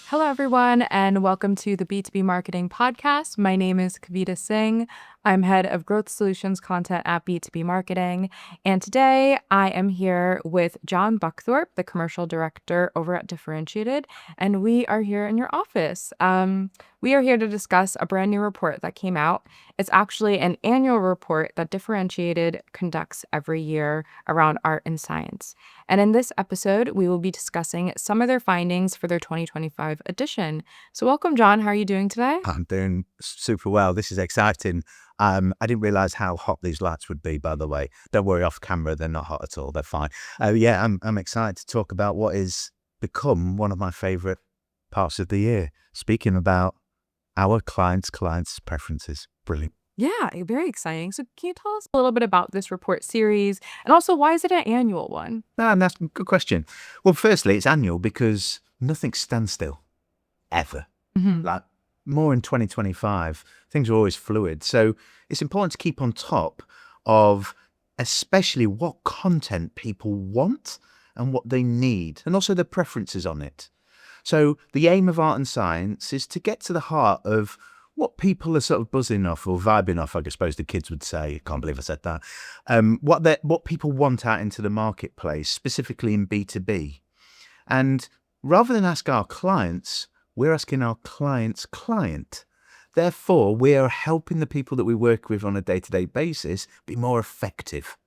Hello, everyone, and welcome to the B2B Marketing Podcast. My name is Kavita Singh. I'm head of growth solutions content at B2B Marketing. And today I am here with Jon Buckthorp, the commercial director over at Differentiated. And we are here in your office. We are here to discuss a brand new report that came out. It's actually an annual report that Differentiated conducts every year around art and science. And in this episode, we will be discussing some of their findings for their 2025 edition. So welcome, Jon. How are you doing today? I'm doing super well. This is exciting. I didn't realize how hot these lights would be, by the way. Don't worry, off camera, they're not hot at all. They're fine. I'm excited to talk about what has become one of my favorite parts of the year. Speaking about our clients' preferences. Brilliant. Yeah, very exciting. So can you tell us a little bit about this report series and also why is it an annual one? And that's a good question. Well, firstly, it's annual because nothing stands still, ever. Mm-hmm. Like more in 2025, things are always fluid. So it's important to keep on top of especially what content people want and what they need, and also their preferences on it. So the aim of art and science is to get to the heart of what people are sort of buzzing off or vibing off, I suppose the kids would say. I can't believe I said that. What people want out into the marketplace, specifically in B2B. And rather than ask our clients, we're asking our client's client. Therefore, we are helping the people that we work with on a day-to-day basis be more effective.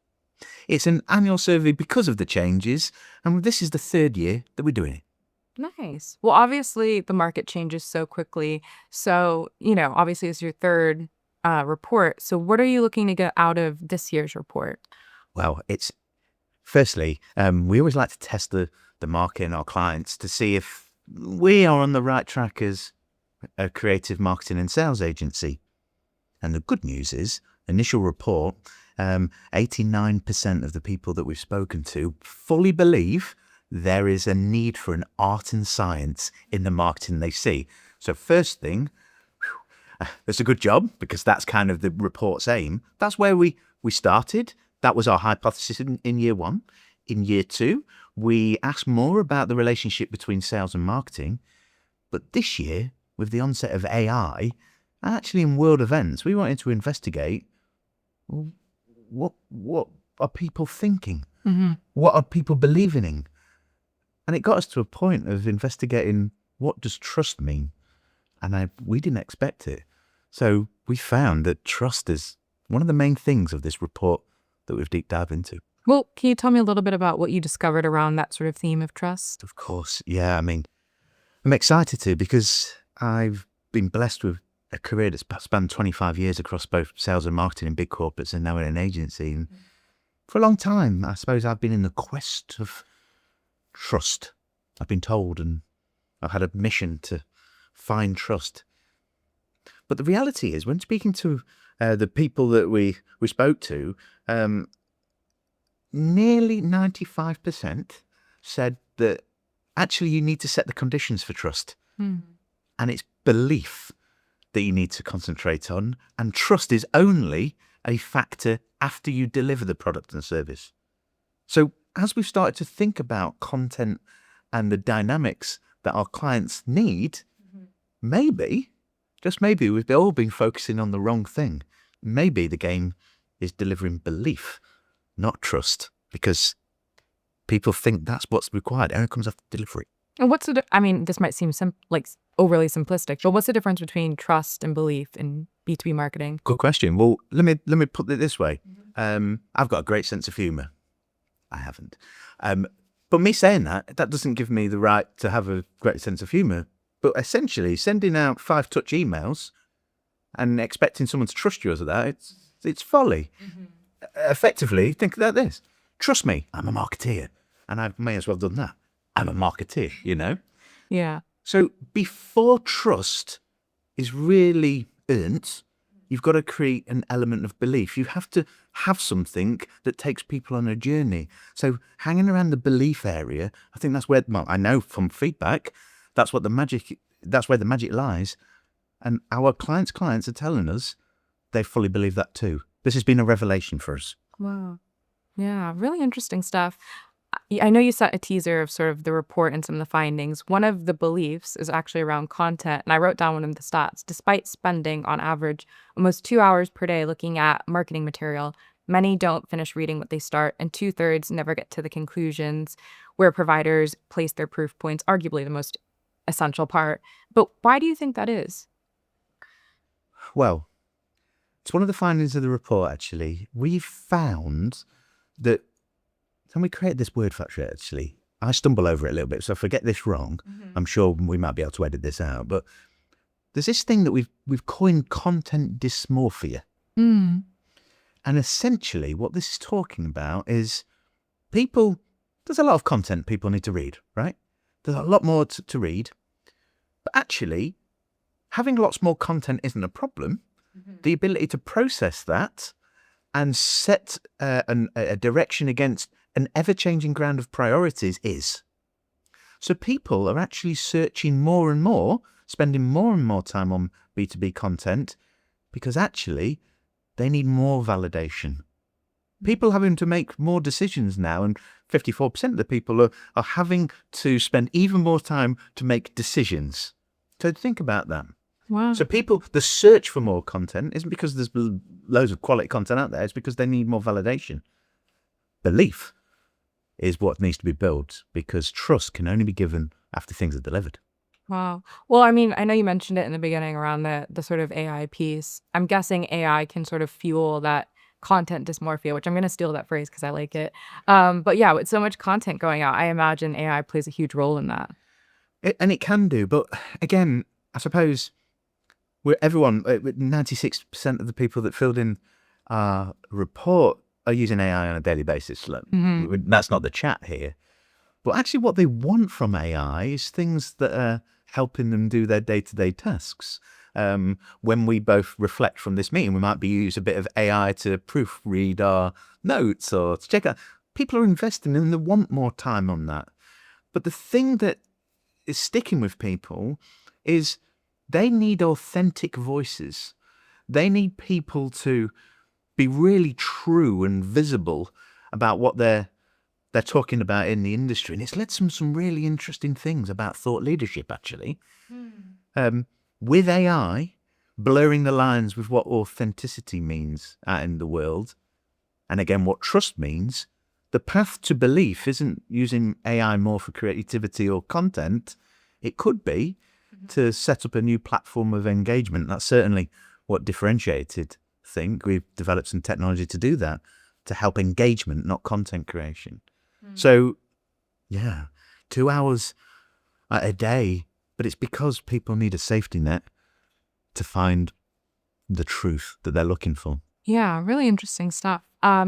It's an annual survey because of the changes, and this is the third year that we're doing it. Nice. Well, obviously, the market changes so quickly. So, obviously, it's your third report. So what are you looking to get out of this year's report? Well, it's firstly, we always like to test the market and our clients to see if we are on the right track as a creative marketing and sales agency. And the good news is, initial report, 89% of the people that we've spoken to fully believe there is a need for an art and science in the marketing they see. So first thing, that's a good job because that's kind of the report's aim. That's where we started. That was our hypothesis in year one. In year two, we asked more about the relationship between sales and marketing. But this year, with the onset of AI, actually in world events, we wanted to investigate what are people thinking? Mm-hmm. What are people believing in? And it got us to a point of investigating what does trust mean? And we didn't expect it. So we found that trust is one of the main things of this report that we've deep dived into. Well, can you tell me a little bit about what you discovered around that sort of theme of trust? Of course. Yeah, I mean, I'm excited to because I've been blessed with a career that's spanned 25 years across both sales and marketing in big corporates and now in an agency. And for a long time, I suppose I've been in the quest of trust. I've been told, and I've had a mission to find trust. But the reality is, when speaking to the people that we spoke to, nearly 95% said that actually you need to set the conditions for trust. Mm. And it's belief that you need to concentrate on, and trust is only a factor after you deliver the product and service. So as we've started to think about content and the dynamics that our clients need, maybe, just maybe, we've all been focusing on the wrong thing. Maybe the game is delivering belief, not trust, because people think that's what's required, and it comes after delivery. And this might seem overly simplistic, but what's the difference between trust and belief in B2B marketing? Good question. Well, let me put it this way. I've got a great sense of humor. I haven't. But me saying that doesn't give me the right to have a great sense of humor. But essentially, sending out 5-touch emails and expecting someone to trust you as that, it's folly. Mm-hmm. Effectively, think about this. Trust me, I'm a marketeer. And I may as well have done that. I'm a marketeer, Yeah. So before trust is really earned, you've got to create an element of belief. You have to have something that takes people on a journey. So hanging around the belief area, I think that's where, I know from feedback, that's where the magic lies. And our clients' clients are telling us they fully believe that too. This has been a revelation for us. Wow. Yeah, really interesting stuff. I know you set a teaser of sort of the report and some of the findings. One of the beliefs is actually around content, and I wrote down one of the stats. Despite spending, on average, almost 2 hours per day looking at marketing material, many don't finish reading what they start, and two-thirds never get to the conclusions where providers place their proof points, arguably the most essential part. But why do you think that is? Well, it's one of the findings of the report, actually. We found that, and we created this word factory, actually. I stumble over it a little bit, so if I get this wrong, I'm sure we might be able to edit this out. But there's this thing that we've coined content dysmorphia. Mm. And essentially what this is talking about is there's a lot of content people need to read, right? There's a lot more to read. But actually, having lots more content isn't a problem. The ability to process that and set a direction against an ever-changing ground of priorities is. So people are actually searching more and more, spending more and more time on B2B content because actually they need more validation. People having to make more decisions now, and 54% of the people are having to spend even more time to make decisions. So think about that. Wow. So the search for more content isn't because there's loads of quality content out there. It's because they need more validation. Belief is what needs to be built because trust can only be given after things are delivered. Wow. Well, I mean, I know you mentioned it in the beginning around the sort of AI piece. I'm guessing AI can sort of fuel that content dysmorphia, which I'm going to steal that phrase because I like it. But yeah, with so much content going out, I imagine AI plays a huge role in that. And it can do. But again, I suppose 96% of the people that filled in our report are using AI on a daily basis. That's not the chat here. But actually what they want from AI is things that are helping them do their day-to-day tasks. When we both reflect from this meeting, we might use a bit of AI to proofread our notes or to check out. People are investing and they want more time on that. But the thing that is sticking with people is they need authentic voices. They need people to be really true and visible about what they're talking about in the industry. And it's led to some really interesting things about thought leadership, actually. With AI, blurring the lines with what authenticity means out in the world, and again, what trust means, the path to belief isn't using AI more for creativity or content. It could be to set up a new platform of engagement. That's certainly what differentiated Think. We've developed some technology to do that, to help engagement, not content creation. So, yeah, 2 hours a day, but it's because people need a safety net to find the truth that they're looking for. Yeah, really interesting stuff. I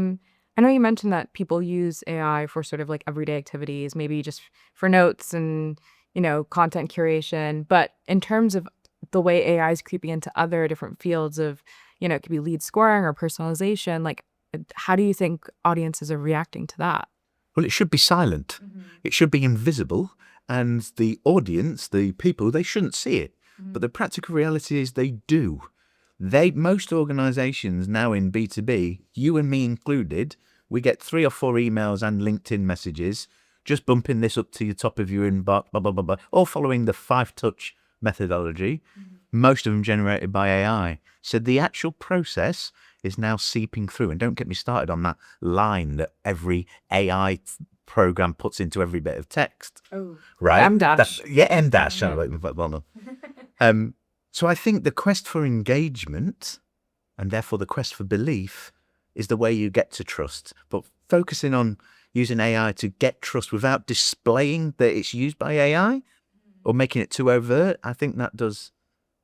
know you mentioned that people use AI for sort of like everyday activities, maybe just for notes and, content curation. But in terms of the way AI is creeping into other different fields of, it could be lead scoring or personalization, like how do you think audiences are reacting to that? Well, it should be silent. It should be invisible. And the audience, the people, they shouldn't see it. But the practical reality is they do. Most organizations now in B2B, you and me included, we get 3 or 4 emails and LinkedIn messages, just bumping this up to the top of your inbox, blah, blah, blah, blah, all following the 5-touch methodology, most of them generated by AI. So the actual process is now seeping through. And don't get me started on that line that every AI program puts into every bit of text. Oh, right? M-dash. M-dash. Well done. So I think the quest for engagement, and therefore the quest for belief, is the way you get to trust. But focusing on using AI to get trust without displaying that it's used by AI or making it too overt, I think that does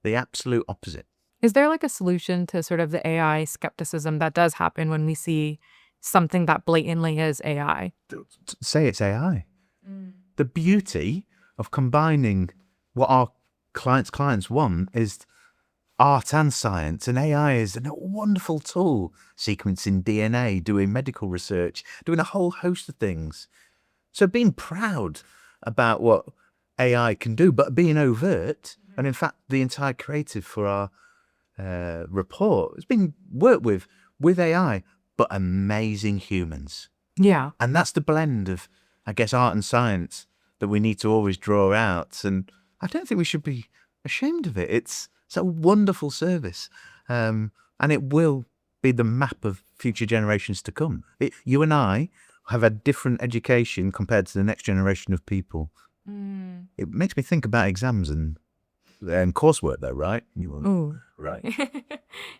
the absolute opposite. Is there like a solution to sort of the AI skepticism that does happen when we see something that blatantly is AI? Say it's AI. The beauty of combining what our clients want is art and science, and AI is a wonderful tool, sequencing DNA, doing medical research, doing a whole host of things. So being proud about what AI can do, but being overt, and in fact, the entire creative for our report has been worked with AI, but amazing humans. Yeah. And that's the blend of I guess, art and science that we need to always draw out. And I don't think we should be ashamed of it. It's a wonderful service. And it will be the map of future generations to come. You and I have a different education compared to the next generation of people. It makes me think about exams and coursework, though, right? Ooh. Right.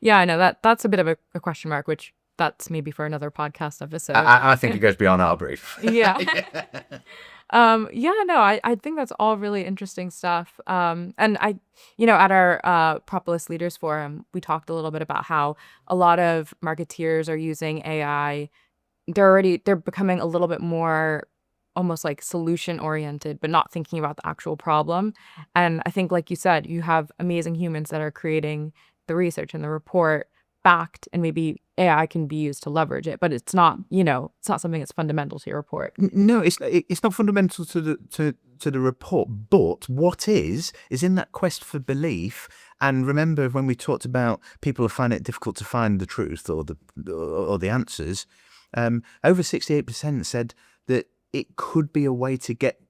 Yeah, I know that's a bit of a question mark, which that's maybe for another podcast episode. I think it goes beyond our brief. Yeah. I think that's all really interesting stuff. And at our Propolis Leaders Forum, we talked a little bit about how a lot of marketeers are using AI. They're becoming a little bit more almost like solution oriented, but not thinking about the actual problem. And I think, like you said, you have amazing humans that are creating the research and the report backed, and maybe AI can be used to leverage it, but it's not something that's fundamental to your report. No, it's not fundamental to the report. But what is in that quest for belief. And remember, when we talked about people who find it difficult to find the truth or the answers, over 68% said that it could be a way to get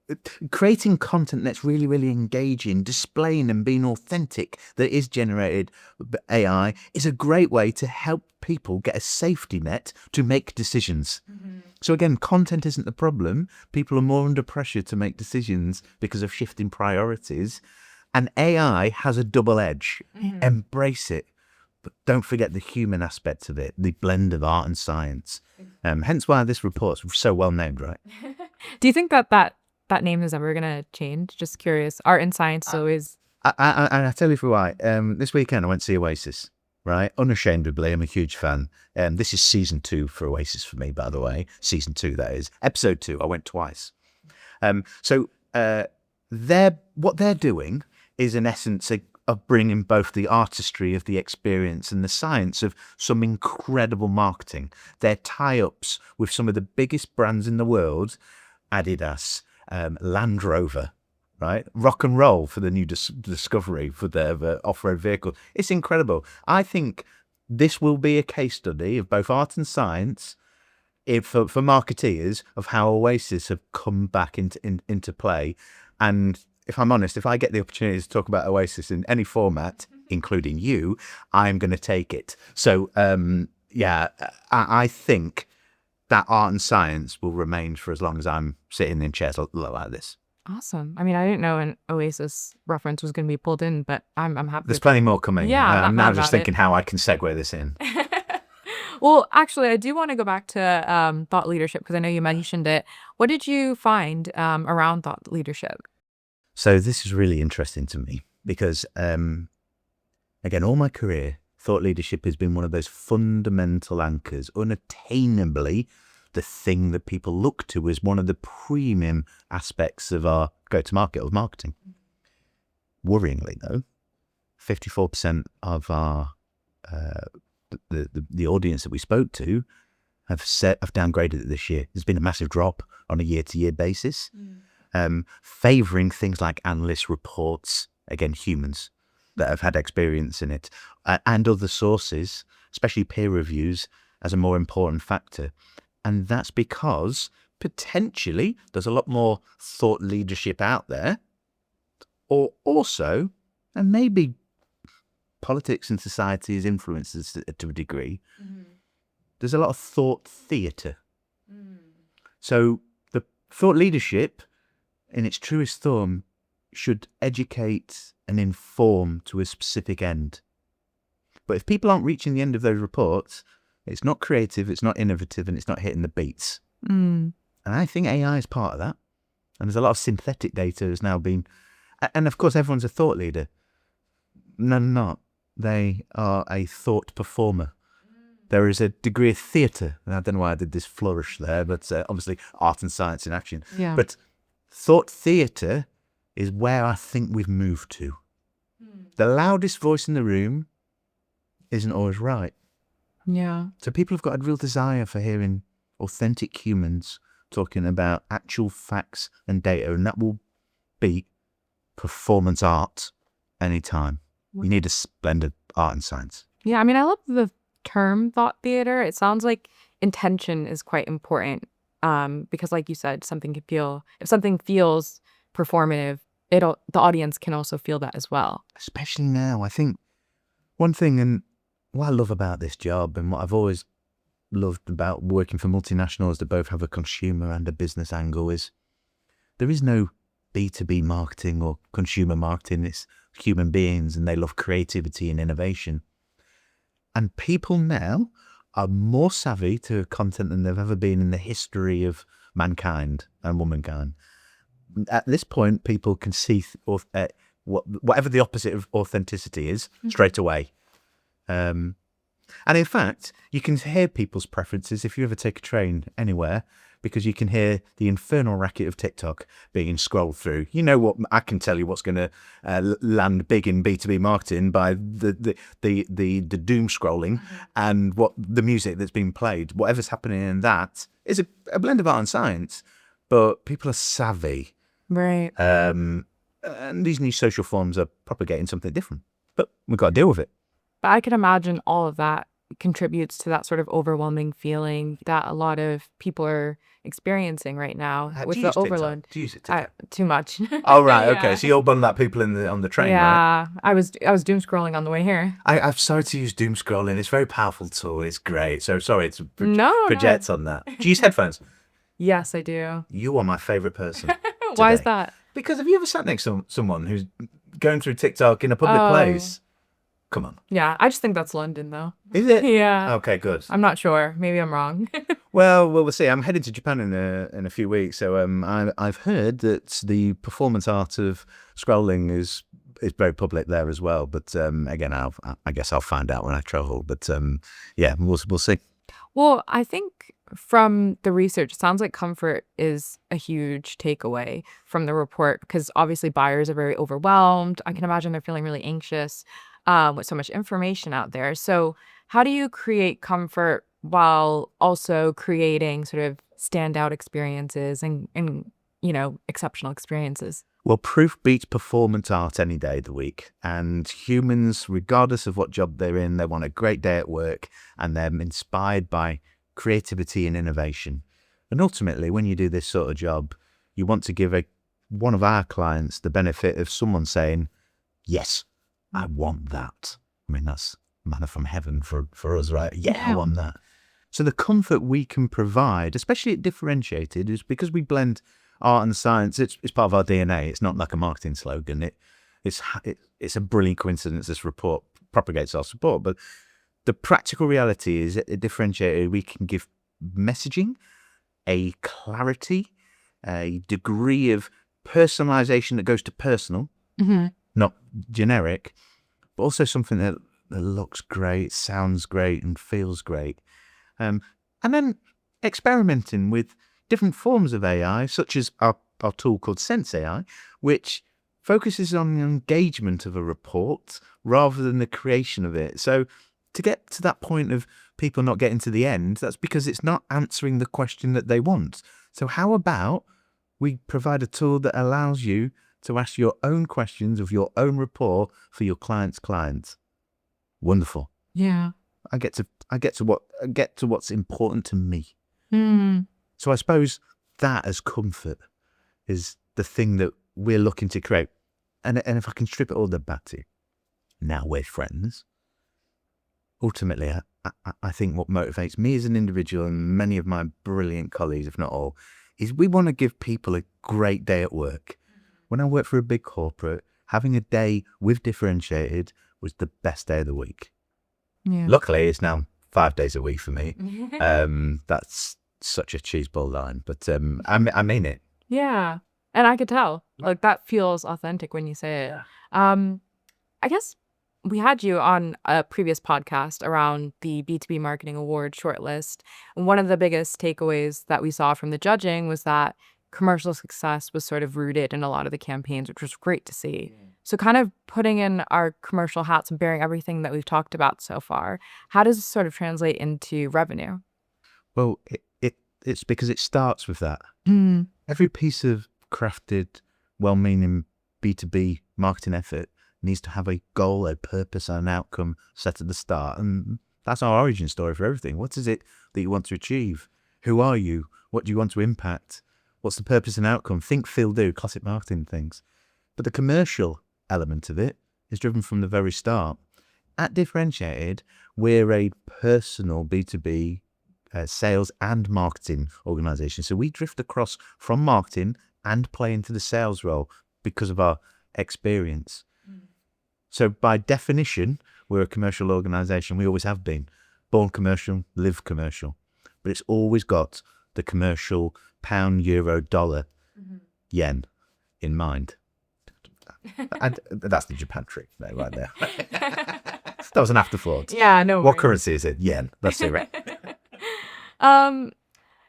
creating content that's really, really engaging, displaying and being authentic that is generated by AI is a great way to help people get a safety net to make decisions. So again, content isn't the problem. People are more under pressure to make decisions because of shifting priorities. And AI has a double edge. Embrace it. But don't forget the human aspect of it, the blend of art and science. Hence why this report's so well named, right? Do you think that name is ever going to change? Just curious. Art and science is always... I tell you for why. This weekend I went to see Oasis, right? Unashamedly, I'm a huge fan. This is season 2 for Oasis for me, by the way. Season 2, that is. Episode 2, I went twice. What they're doing is, in essence, of bringing both the artistry of the experience and the science of some incredible marketing. Their tie-ups with some of the biggest brands in the world, Adidas, Land Rover, right? Rock and Roll for the new Discovery for their off-road vehicle. It's incredible. I think this will be a case study of both art and science for marketeers of how Oasis have come back into play. And if I'm honest, if I get the opportunity to talk about Oasis in any format, including you, I'm going to take it. So, I think that art and science will remain for as long as I'm sitting in chairs like this. Awesome. I mean, I didn't know an Oasis reference was going to be pulled in, but I'm happy. There's plenty more coming. Yeah, I'm now just thinking how I can segue this in. Well, actually, I do want to go back to thought leadership, because I know you mentioned it. What did you find around thought leadership? So this is really interesting to me because, again, all my career, thought leadership has been one of those fundamental anchors, unattainably the thing that people look to as one of the premium aspects of our go-to-market of marketing. Worryingly, though, 54% of the audience that we spoke to have downgraded it this year. There's been a massive drop on a year-to-year basis. Favouring things like analyst reports, again, humans that have had experience in it, and other sources, especially peer reviews, as a more important factor. And that's because potentially there's a lot more thought leadership out there, or also, and maybe politics and society has influenced us to a degree, there's a lot of thought theatre. So the thought leadership, in its truest form, should educate and inform to a specific end. But if people aren't reaching the end of those reports, it's not creative, it's not innovative, and it's not hitting the beats. And I think AI is part of that. And there's a lot of synthetic data that's now been... And of course, everyone's a thought leader. No, not. They are a thought performer. There is a degree of theatre. I don't know why I did this flourish there, but obviously art and science in action. Yeah. But thought theatre is where I think we've moved to. The loudest voice in the room isn't always right. Yeah. So people have got a real desire for hearing authentic humans talking about actual facts and data, and that will beat performance art anytime. You need a blend of art and science. Yeah, I mean, I love the term thought theater. It sounds like intention is quite important Because like you said, if something feels performative, the audience can also feel that as well. Especially now, I think one thing, and what I love about this job and what I've always loved about working for multinationals that both have a consumer and a business angle is there is no B2B marketing or consumer marketing. It's human beings, and they love creativity and innovation. And people now are more savvy to content than they've ever been in the history of mankind and womankind. At this point, people can see whatever the opposite of authenticity is straight away. And in fact, you can hear people's preferences if you ever take a train anywhere, because you can hear the infernal racket of TikTok being scrolled through. You know what? I can tell you what's going to land big in B2B marketing by the doom scrolling and what the music that's being played. Whatever's happening in that is a blend of art and science, but people are savvy. Right. And these new social forms are propagating something different, but we've got to deal with it. But I can imagine all of that contributes to that sort of overwhelming feeling that a lot of people are experiencing right now with the overload. Do you use it TikTok? Too much. Oh, right. Yeah. Okay. So you're one of that people on the train, right? Yeah. I was doom scrolling on the way here. I'm sorry to use doom scrolling. It's a very powerful tool. It's great. So sorry to project on that. Do you use headphones? Yes, I do. You are my favourite person. Why is today. that? Because have you ever sat next to someone who's going through TikTok in a public place? Come on. Yeah, I just think that's London, though. Is it? Yeah. Okay, good. I'm not sure. Maybe I'm wrong. Well, we'll see. I'm heading to Japan in a few weeks, so I've heard that the performance art of scrolling is very public there as well. But again, I guess I'll find out when I travel. But yeah, we'll see. Well, I think from the research, it sounds like comfort is a huge takeaway from the report, because obviously buyers are very overwhelmed. I can imagine they're feeling really anxious with so much information out there. So how do you create comfort while also creating sort of standout experiences and exceptional experiences? Well, proof beats performance art any day of the week. And humans, regardless of what job they're in, they want a great day at work, and they're inspired by creativity and innovation. And ultimately, when you do this sort of job, you want to give one of our clients the benefit of someone saying, yes, I want that. I mean, that's manna from heaven for us, right? Yeah, I want that. So the comfort we can provide, especially at Differentiated, is because we blend art and science. It's part of our DNA. It's not like a marketing slogan. It's a brilliant coincidence this report propagates our support. But the practical reality is at Differentiated, we can give messaging a clarity, a degree of personalization that goes to personal, not generic, but also something that looks great, sounds great, and feels great. And then experimenting with different forms of AI, such as our tool called Sense AI, which focuses on the engagement of a report rather than the creation of it. So to get to that point of people not getting to the end, that's because it's not answering the question that they want. So how about we provide a tool that allows you to ask your own questions of your own report for your client's clients? Wonderful. Yeah. I get to what's important to me. Mm. So I suppose that as comfort is the thing that we're looking to create. And if I can strip it all back to you, now we're friends. Ultimately, I think what motivates me as an individual and many of my brilliant colleagues, if not all, is we want to give people a great day at work. When I worked for a big corporate, having a day with Differentiated was the best day of the week. Yeah. Luckily, it's now 5 days a week for me. That's such a cheeseball line, but I mean it. Yeah. And I could tell. Like, that feels authentic when you say it. Yeah. I guess we had you on a previous podcast around the B2B Marketing Award shortlist. And one of the biggest takeaways that we saw from the judging was that commercial success was sort of rooted in a lot of the campaigns, which was great to see. So kind of putting in our commercial hats and bearing everything that we've talked about so far, how does this sort of translate into revenue? Well, it's because it starts with that. Mm. Every piece of crafted, well-meaning B2B marketing effort needs to have a goal, a purpose, and an outcome set at the start. And that's our origin story for everything. What is it that you want to achieve? Who are you? What do you want to impact? What's the purpose and outcome? Think, feel, do, classic marketing things. But the commercial element of it is driven from the very start. At Differentiated, we're a personal B2B sales and marketing organization. So we drift across from marketing and play into the sales role because of our experience. So by definition, we're a commercial organization. We always have been. Born commercial, live commercial. But it's always got the commercial pound, euro, dollar, yen in mind. And that's the Japan trick there, right there. That was an afterthought. Yeah, no What worries. currency is it? Yen. That's it, right?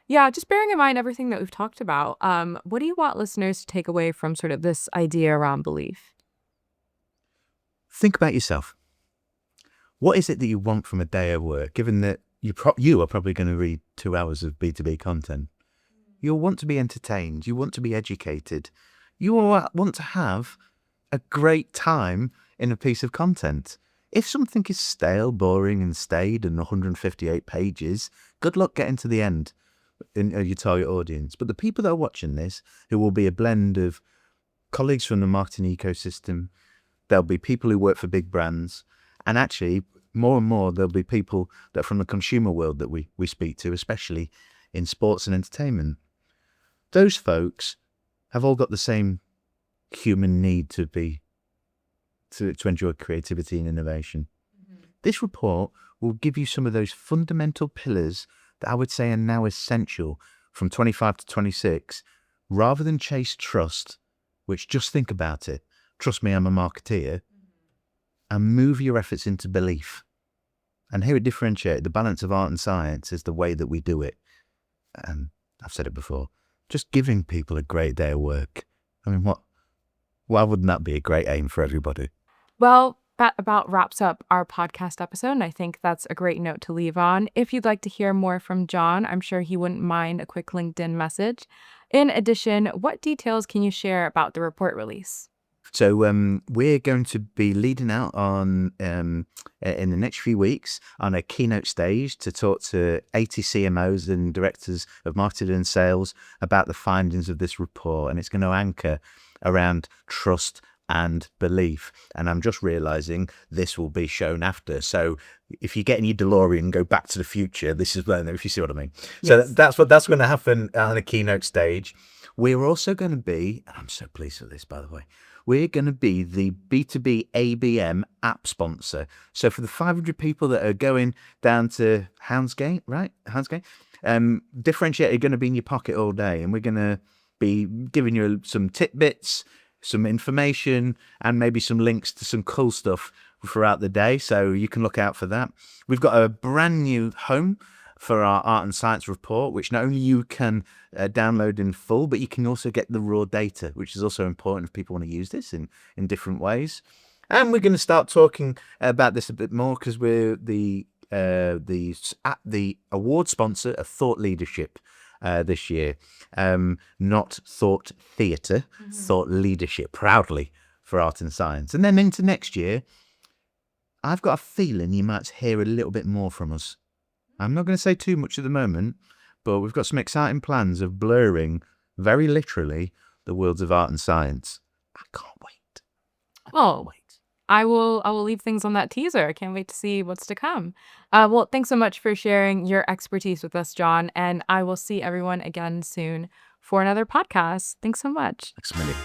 Yeah, just bearing in mind everything that we've talked about, what do you want listeners to take away from sort of this idea around belief? Think about yourself. What is it that you want from a day of work, given that you are probably going to read 2 hours of B2B content? You'll want to be entertained. You want to be educated. You want to have a great time in a piece of content. If something is stale, boring and staid and 158 pages, good luck getting to the end in your target audience. But the people that are watching this, who will be a blend of colleagues from the marketing ecosystem, there'll be people who work for big brands, and actually more and more there'll be people that are from the consumer world that we speak to, especially in sports and entertainment. Those folks have all got the same human need to enjoy creativity and innovation. This report will give you some of those fundamental pillars that I would say are now essential from 25 to 26, rather than chase trust, which, just think about it. Trust me, I'm a marketeer. And move your efforts into belief. And here at Differentiate, the balance of art and science is the way that we do it. And I've said it before, just giving people a great day of work. I mean, why wouldn't that be a great aim for everybody? Well, that about wraps up our podcast episode, and I think that's a great note to leave on. If you'd like to hear more from Jon, I'm sure he wouldn't mind a quick LinkedIn message. In addition, what details can you share about the report release? So we're going to be leading out on in the next few weeks on a keynote stage to talk to 80 CMOs and directors of marketing and sales about the findings of this report, and it's going to anchor around trust and belief. And I'm just realizing this will be shown after. So if you get in your DeLorean and go back to the future, this is when, if you see what I mean. Yes. So that's going to happen on a keynote stage. We're also going to be, and I'm so pleased with this, by the way, we're going to be the B2B ABM app sponsor. So for the 500 people that are going down to Houndsgate, right? Houndsgate, Differentiate are going to be in your pocket all day, and we're going to be giving you some tidbits, some information, and maybe some links to some cool stuff throughout the day. So you can look out for that. We've got a brand new home for our art and science report, which not only you can download in full, but you can also get the raw data, which is also important if people want to use this in different ways. And we're going to start talking about this a bit more because we're the award sponsor of Thought Leadership this year. Not Thought Theatre, Thought Leadership, proudly for art and science. And then into next year, I've got a feeling you might hear a little bit more from us. I'm not going to say too much at the moment, but we've got some exciting plans of blurring, very literally, the worlds of art and science. I can't wait. Well, I will leave things on that teaser. I can't wait to see what's to come. Well, thanks so much for sharing your expertise with us, Jon, and I will see everyone again soon for another podcast. Thanks so much. Thanks a million.